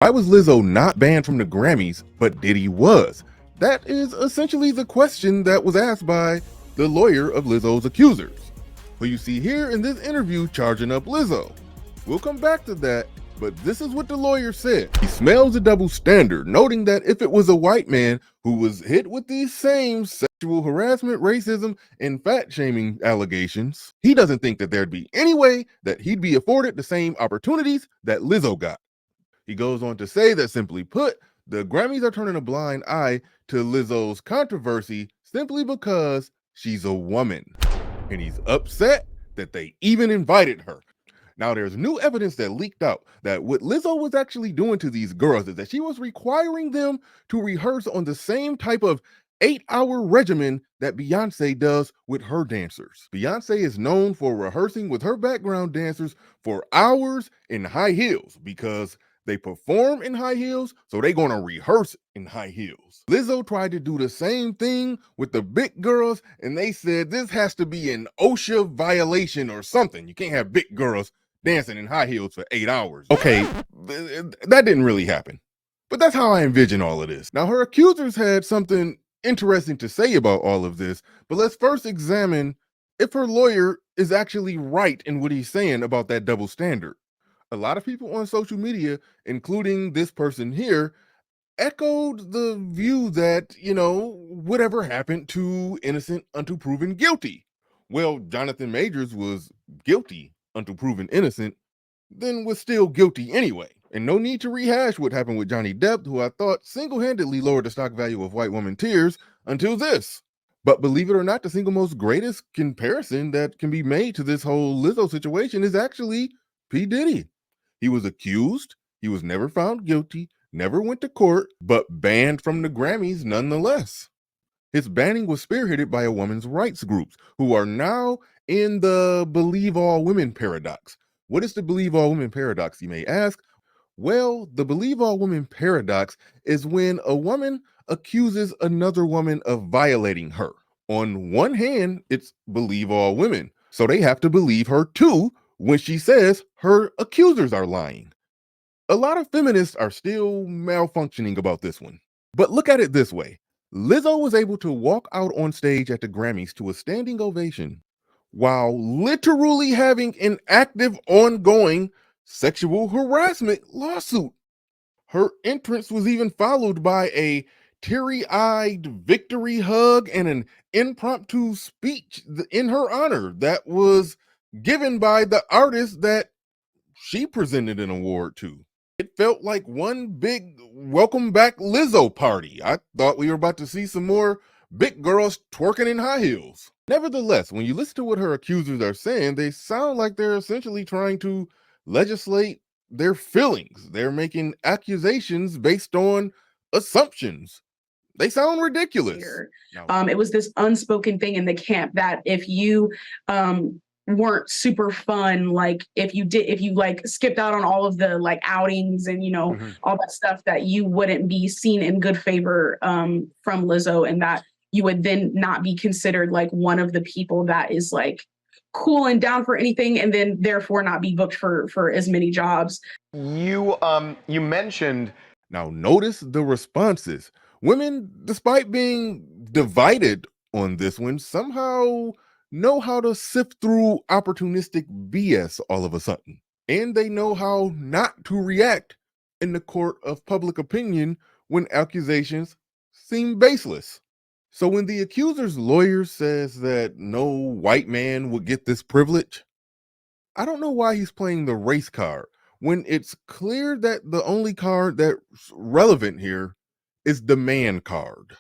Why was Lizzo not banned from the Grammys, but Diddy was? That is essentially the question that was asked by the lawyer of Lizzo's accusers, who you see here in this interview charging up Lizzo. We'll come back to that, but this is what the lawyer said. He smells a double standard, noting that if it was a white man who was hit with these same sexual harassment, racism, and fat shaming allegations, he doesn't think that there'd be any way that he'd be afforded the same opportunities that Lizzo got. He goes on to say that, simply put, the Grammys are turning a blind eye to Lizzo's controversy simply because she's a woman. And he's upset that they even invited her. Now, there's new evidence that leaked out that what Lizzo was actually doing to these girls is that she was requiring them to rehearse on the same type of 8-hour regimen that Beyonce does with her dancers. Beyonce is known for rehearsing with her background dancers for hours in high heels because they perform in high heels, so they're gonna rehearse in high heels. Lizzo tried to do the same thing with the big girls, and they said this has to be an OSHA violation or something. You can't have big girls dancing in high heels for 8 hours. Okay, that didn't really happen. But that's how I envision all of this. Now, her accusers had something interesting to say about all of this, but let's first examine if her lawyer is actually right in what he's saying about that double standard. A lot of people on social media, including this person here, echoed the view that, whatever happened to innocent until proven guilty? Well, Jonathan Majors was guilty until proven innocent, then was still guilty anyway. And no need to rehash what happened with Johnny Depp, who I thought single-handedly lowered the stock value of white woman tears until this. But believe it or not, the single most greatest comparison that can be made to this whole Lizzo situation is actually P. Diddy. He was accused, he was never found guilty, never went to court, but banned from the Grammys nonetheless. His banning was spearheaded by a women's rights groups who are now in the believe all women paradox. What is the believe all women paradox, you may ask? Well, the believe all women paradox is when a woman accuses another woman of violating her. On one hand, it's believe all women, so they have to believe her too when she says her accusers are lying. A lot of feminists are still malfunctioning about this one. But look at it this way. Lizzo was able to walk out on stage at the Grammys to a standing ovation while literally having an active, ongoing sexual harassment lawsuit. Her entrance was even followed by a teary-eyed victory hug and an impromptu speech in her honor that was given by the artist that she presented an award to. It felt like one big welcome back Lizzo party. I thought we were about to see some more big girls twerking in high heels. Nevertheless, when you listen to what her accusers are saying, they sound like they're essentially trying to legislate their feelings. They're making accusations based on assumptions. They sound ridiculous. It was this unspoken thing in the camp that if you weren't super fun, like if you like skipped out on all of the like outings and all that stuff, that you wouldn't be seen in good favor from Lizzo, and that you would then not be considered like one of the people that is like cool and down for anything, and then therefore not be booked for as many jobs. You mentioned. Now notice the responses. Women, despite being divided on this one, somehow know how to sift through opportunistic BS all of a sudden. And they know how not to react in the court of public opinion when accusations seem baseless. So when the accuser's lawyer says that no white man would get this privilege, I don't know why he's playing the race card when it's clear that the only card that's relevant here is the man card.